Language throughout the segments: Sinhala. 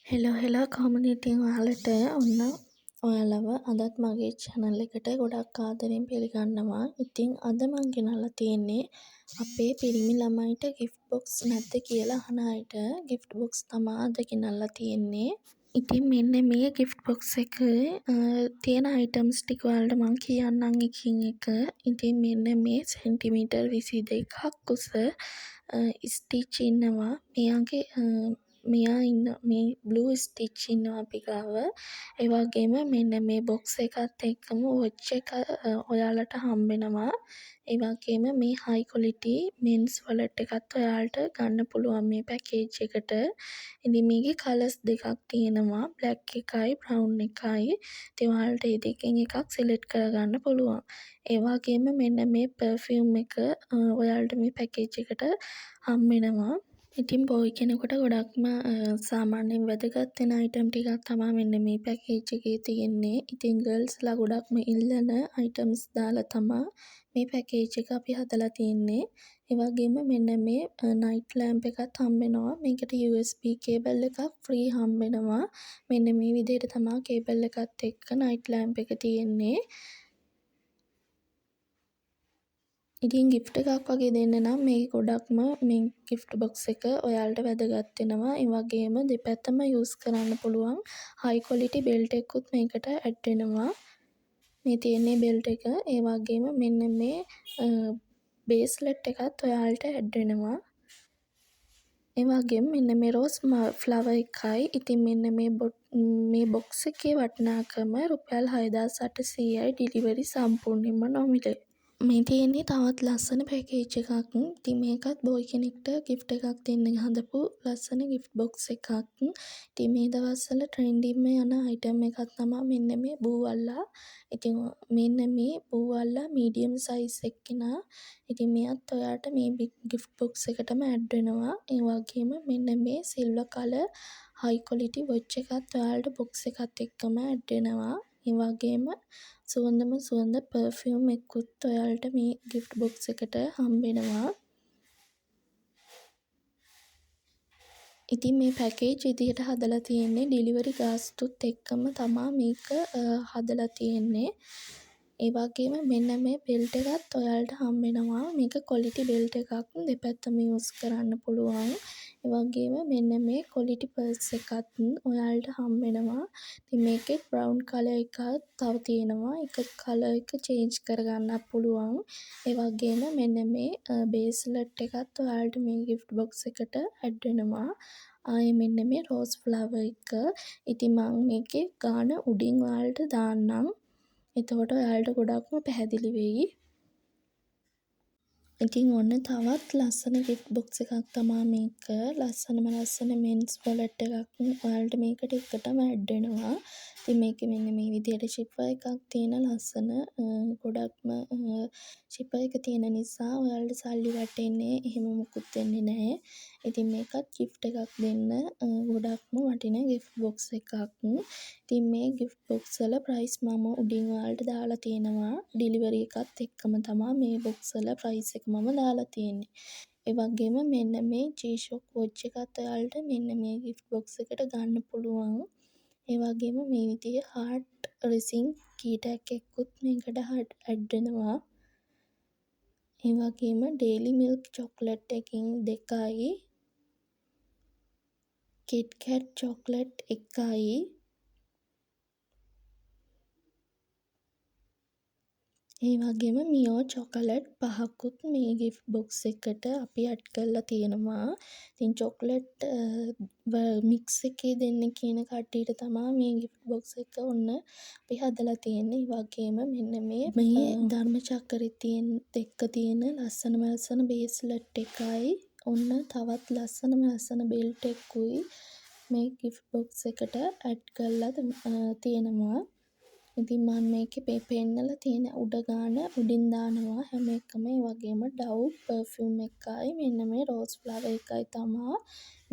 හෙලෝ කොමියුනිටි ඔයාලට ඔන්න ඔයාලව අදත් මගේ channel එකට ගොඩක් ආදරෙන් පිළිගන්නවා. ඉතින් අද මං ගෙනල්ලා තියෙන්නේ අපේ පිරිමි ළමයිට gift box නැද්ද කියලා අහන අයට gift box තමා අද ගෙනල්ලා තියෙන්නේ. ඉතින් මෙන්න මේ gift box එකේ තියෙන items ටික වලට මං කියන්නම් එකින් එක. ඉතින් මෙන්න මේ සෙන්ටිමීටර් 22ක් උස ස්ටිච් ඉන්නවා. මෙයා ඉන්න මේ බ්ලූ ස්ටිච් ඉන්නවා අපි ගාව. ඒ වගේම මෙන්න මේ බොක්ස් එකත් එක්කම වොච් එක ඔයාලට හම්බෙනවා. ඒ වගේම මේ හයි ක්වොලිටි මෙන්ස් වලට් එකත් ඔයාලට ගන්න පුළුවන් මේ පැකේජ් එකට. ඉතින් මේකේ කලර්ස් දෙකක් තියෙනවා. බ්ලැක් එකයි බ්‍රවුන් එකයි. ඉතින් ඔයාලට මේ දෙකෙන් එකක් සිලෙක්ට් කරගන්න පුළුවන්. ඒ වගේම මෙන්න මේ පර්ෆියුම් එක ඔයාලට මේ පැකේජ් එකට හම්බෙනවා. ඉතින් බොයි කෙනෙකුට ගොඩක්ම සාමාන්‍යයෙන් වැදගත් වෙන අයිටම් ටිකක් තමයි මෙන්න මේ පැකේජ් එකේ තියෙන්නේ. ඉතින් ගර්ල්ස්ලා ගොඩක්ම ඉල්ලන අයිටම්ස් දාලා තමයි මේ පැකේජ් එක අපි හදලා තියෙන්නේ. ඒ වගේම මෙන්න මේ නයිට් ලැම්ප් එකත් හම්බෙනවා. මේකට USB කේබල් එකක් ෆ්‍රී හම්බෙනවා. මෙන්න මේ විදිහට තමයි කේබල් එකත් එක්ක නයිට් ලැම්ප් එක තියෙන්නේ. ඉතින් gift එකක් වගේ දෙන්න නම් මේ ගොඩක්ම මේ gift box එක ඔයාලට වැදගත් වෙනවා. ඒ වගේම දෙපැත්තම use කරන්න පුළුවන් high quality belt එකකුත් මේකට add වෙනවා. මේ තියෙන්නේ belt එක. ඒ වගේම මෙන්න මේ bracelet එකත් ඔයාලට add වෙනවා. ඒ වගේම මෙන්න මේ rose flower එකයි. ඉතින් මෙන්න මේ box එකේ වටිනාකම රුපියල් 6800යි delivery සම්පූර්ණයෙන්ම නොමිලේ. මේ තියෙන්නේ තවත් ලස්සන පැකේජ් එකක්. ඉතින් මේකත් බොයි කෙනෙක්ට gift එකක් දෙන්න හදපු ලස්සන gift box එකක්. ඉතින් මේ දවස්වල ට්‍රෙන්ඩින්ම යන අයිටම් එකක් තමයි මෙන්න මේ බූවල්ලා. ඉතින් මෙන්න මේ බූවල්ලා මීඩියම් සයිස් එක්කෙනා. ඉතින් මෙයත් ඔයාලට මේ gift box එකටම ඇඩ් වෙනවා. ඒ වගේම මෙන්න මේ silver colour high quality watch එකත් ඔයාලට box එකත් එක්කම ඇඩ් වෙනවා. ඒ වගේම සුවඳ පර්ෆියුම් එකකුත් ඔයාලට මේ gift box එකට හම්බෙනවා. ඉතින් මේ පැකේජ් විදිහට හදලා තියෙන්නේ ඩිලිවරි ගාස්තුත් එක්කම තමා මේක හදලා තියෙන්නේ. ඒ වගේම මෙන්න මේ බෙල්ට් එකත් ඔයාලට හම්බෙනවා. මේක ක්වොලිටි බෙල්ට් එකක්. දෙපැත්තම යූස් කරන්න පුළුවන්. ඒ වගේම මෙන්න මේ ක්වොලිටි පර්ස් එකත් ඔයාලට හම්බෙනවා. ඉතින් මේකේ බ්‍රවුන් කලර් එකක් තව තියෙනවා. ඒක කලර් එක චේන්ජ් කරගන්නත් පුළුවන්. ඒ වගේම මෙන්න මේ බේස්ලට් එකත් ඔයාලට මේ gift box එකට ඇඩ් වෙනවා. ආයේ මෙන්න මේ රෝස් ෆ්ලවර් එක. ඉතින් මම මේකේ ගාන උඩින් ඔයාලට දාන්නම්. එතකොට ඔයාලට ගොඩක්ම පැහැදිලි වෙයි. ඉතින් ඔන්න තවත් ලස්සන gift box එකක් තමා මේක. ලස්සන මෙන්ස් වොලට් එකක් ඔයාලට මේකට එකටම ඇඩ් වෙනවා. ඉතින් මේකේ මෙන්න මේ විදිහට zipper එකක් තියෙන ලස්සන ගොඩක්ම zipper එක තියෙන නිසා ඔයාලට සල්ලි වැටෙන්නේ එහෙම මුකුත් වෙන්නේ නැහැ. ඉතින් මේකත් gift එකක් දෙන්න ගොඩක්ම වටින gift box එකක්. ඉතින් මේ gift box වල price මම උඩින් ඔයාලට දාලා තියෙනවා. delivery එකත් එක්කම තමයි මේ box වල price එක මම දාලා තියෙන්නේ. ඒ වගේම මෙන්න මේ G-Shock watch එකත් ඔයාලට මෙන්න මේ gift box එකට ගන්න පුළුවන්. ඒ වගේම මේ විදිහේ heart racing key tag එකකුත් මේකට add වෙනවා. ඒ වගේම Dairy Milk chocolate එකකින් 2යි KitKat chocolate 1යි ඒ වගේම මියෝ චොකලට් 5කුත් මේ gift box එකට අපි ඇඩ් කරලා තියෙනවා. ඉතින් චොකලට් මික්ස් එකේ දෙන්න කියන කට්ටියට තමයි මේ gift box එක ඔන්න අපි හදලා තියෙන්නේ. ඒ වගේම මෙන්න මේ ධර්ම චක්‍රයේ එක්ක තියෙන ලස්සන බේස්ලට් එකයි ඔන්න තවත් ලස්සන බෙල්ට් එකකුයි මේ gift box එකට ඇඩ් කරලා තියෙනවා. ඉතින් මම මේකේ පෙන්නලා තියෙන උඩ ගාන උඩින් දානවා හැම එකම. ඒ වගේම Dove perfume එකයි මෙන්න මේ rose flower එකයි තමයි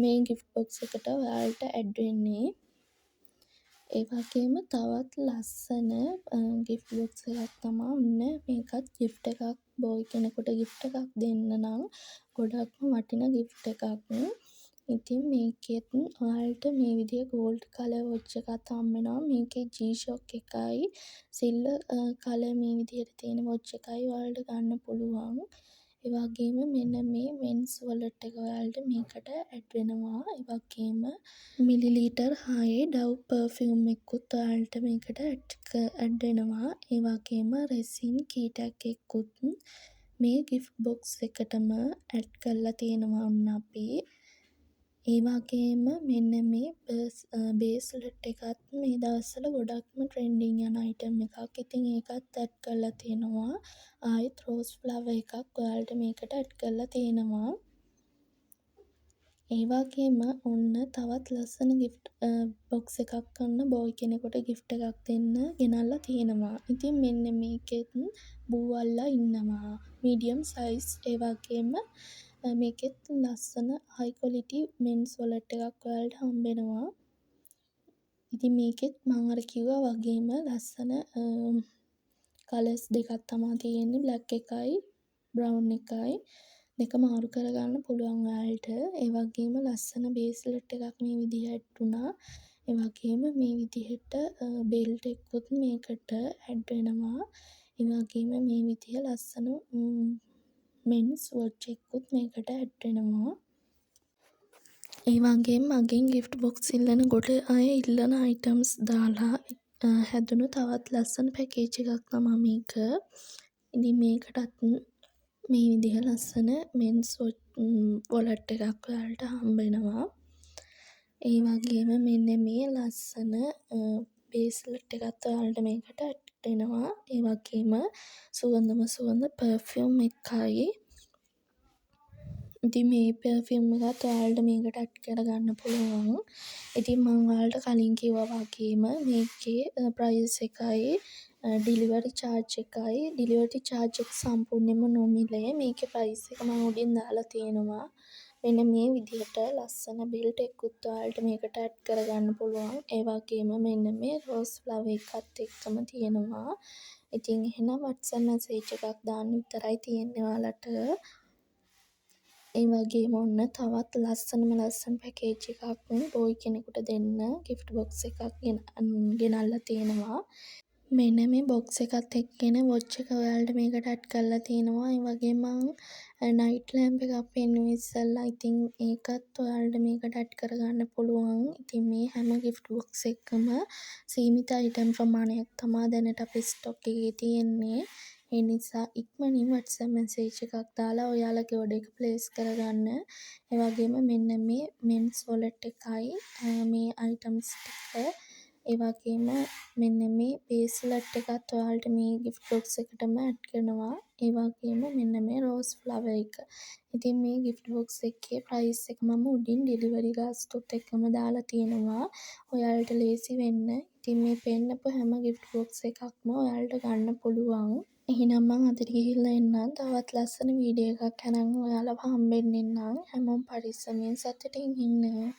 මේ gift box එකට ඔයාලට ඇඩ් වෙන්නේ. ඒ වගේම තවත් ලස්සන gift box එකක් තමයි ඔන්න මේකත් gift එකක් බොයි කෙනෙකුට gift එකක් දෙන්න නම් ගොඩක්ම වටින gift එකක්. ඉතින් මේකෙත් ඔයාලට මේ විදිහේ ගෝල්ඩ් කලර් වොච් එකක් හම්බෙනවා. මේකේ G-Shock එකයි සිල්වර් කලර් මේ විදිහට තියෙන වොච් එකයි ඔයාලට ගන්න පුළුවන්. ඒ වගේම මෙන්න මේ මෙන්ස් වොලට් එක ඔයාලට මේකට ඇඩ් වෙනවා. ඒ වගේම මිලිලීටර් 6 Dove perfume එකකුත් ඔයාලට මේකට ඇඩ් වෙනවා. ඒ වගේම රෙසින් කී ටැග් එකකුත් මේ ගිෆ්ට් බොක්ස් එකටම ඇඩ් කරලා තියෙනවා ඔන්න අපි. ඒ වගේම මෙන්න මේ බේස්ලට් එකත් මේ දවස්වල ගොඩක්ම ට්‍රෙන්ඩින් යන අයිටම් එකක්. ඉතින් ඒකත් ඇඩ් කරලා තියෙනවා. ආයෙත් රෝස් ෆ්ලවර් එකක් ඔයාලට මේකට ඇඩ් කරලා තියෙනවා. ඒ වගේම ඔන්න තවත් ලස්සන ගිෆ්ට් බොක්ස් එකක් ඔන්න බෝයි කෙනෙකුට ගිෆ්ට් එකක් දෙන්න ගෙනල්ලා තියෙනවා. ඉතින් මෙන්න මේකෙත් බූවල්ලා ඉන්නවා. Medium size. ඒ වගේම මේකෙත් ලස්සන හයි ක්වොලිටි මෙන්ස් වොලට් එකක් ඔයාලට හම්බෙනවා. ඉතින් මේකෙත් මම අර කිව්වා වගේම ලස්සන කලර්ස් දෙකක් තමයි තියෙන්නේ. බ්ලැක් එකයි බ්‍රවුන් එකයි. දෙක මාරු කරගන්න පුළුවන් ඔයාලට. ඒ වගේම ලස්සන බේස්ලට් එකක් මේ විදිහට ඇඩ් වුණා. ඒ වගේම මේ විදිහට බෙල්ට් එකකුත් මේකට ඇඩ් වෙනවා. ඒ වගේම මේ විදිහ ලස්සන මෙන්ස් වොච් එකකුත් මේකට ඇඩ් වෙනවා. ඒ වගේම මගෙන් ගිෆ්ට් බොක්ස් ඉල්ලනකොට අය ඉල්ලන අයිටම්ස් දාලා හැදුණු තවත් ලස්සන පැකේජ් එකක් තමයි මේක. ඉතින් මේකටත් මේ විදිහ ලස්සන මෙන්ස් වොලට් එකක් ඔයාලට හම්බෙනවා. ඒ වගේම මෙන්න මේ ලස්සන බේස්ලට් එකත් ඔයාලට මේකට ඇඩ් වෙනවා. ඒ වගේම සුවඳ පර්ෆියුම් එකයි. ඉතින් මේ පර්ෆියුම් එකත් ඔයාලට මේකට ඇඩ් කරගන්න පුළුවන්. ඉතින් මම ඔයාලට කලින් කිව්වා වගේම මේකේ ප්‍රයිස් එකයි ඩිලිවරි චාර්ජ් එකයි ඩිලිවරි චාර්ජ් එක සම්පූර්ණයෙන්ම නොමිලේ. මේකේ ප්‍රයිස් එක මම උඩින් දාලා තියෙනවා. මෙන්න මේ විදිහට ලස්සන බෙල්ට් එකකුත් ඔයාලට මේකට ඇඩ් කරගන්න පුළුවන්. ඒ වගේම මෙන්න මේ රෝස් ෆ්ලවර් එකත් එක්කම තියෙනවා. ඉතින් එහෙනම් WhatsApp මැසේජ් එකක් දාන්න විතරයි තියෙන්නේ ඔයාලට. ඒ වගේම ඔන්න තවත් ලස්සන පැකේජ් එකක් බෝයි කෙනෙකුට දෙන්න ගිෆ්ට් බොක්ස් එකක් ගෙනල්ලා තියෙනවා. මෙන්න මේ බොක්ස් එකත් එක්කෙන වොච් එක ඔයාලට මේකට ඇඩ් කරලා තියෙනවා. ඒ වගේම නයිට් ලැම්ප් එකක් පෙන්නුවේ ඉස්සෙල්ලා. ඉතින් ඒකත් ඔයාලට මේකට ඇඩ් කරගන්න පුළුවන්. ඉතින් මේ හැම ගිෆ්ට් බොක්ස් එකකම සීමිත අයිටම් ප්‍රමාණයක් තමයි දැනට අපේ ස්ටොක් එකේ තියෙන්නේ. ඒ නිසා ඉක්මනින් WhatsApp මැසේජ් එකක් දාලා ඔයාලගේ ඔඩර් එක ප්ලේස් කරගන්න. ඒ වගේම මෙන්න මේ මෙන්ස් වොලට් එකයි මේ අයිටම්ස් ටික. ඒ වගේම මෙන්න මේ බේස්ලට් එකත් ඔයාලට මේ ගිෆ්ට් බොක්ස් එකටම ඇඩ් කරනවා. ඒ වගේම මෙන්න මේ රෝස් ෆ්ලවර් එක. ඉතින් මේ ගිෆ්ට් බොක්ස් එකේ ප්‍රයිස් එක මම උඩින් ඩෙලිවරි ගාස්තුත් එක්කම දාලා තියෙනවා. ඔයාලට ලේසි වෙන්න. ඉතින් මේ පෙන්නපු හැම ගිෆ්ට් බොක්ස් එකක්ම ඔයාලට ගන්න පුළුවන්. එහෙනම් මං අතට ගිහිල්ලා එන්නම්. තවත් ලස්සන වීඩියෝ එකක් අරන් ඔයාලව හම්බෙන්න එන්නම්. හැමෝම පරිස්සමෙන් සතුටින් ඉන්න.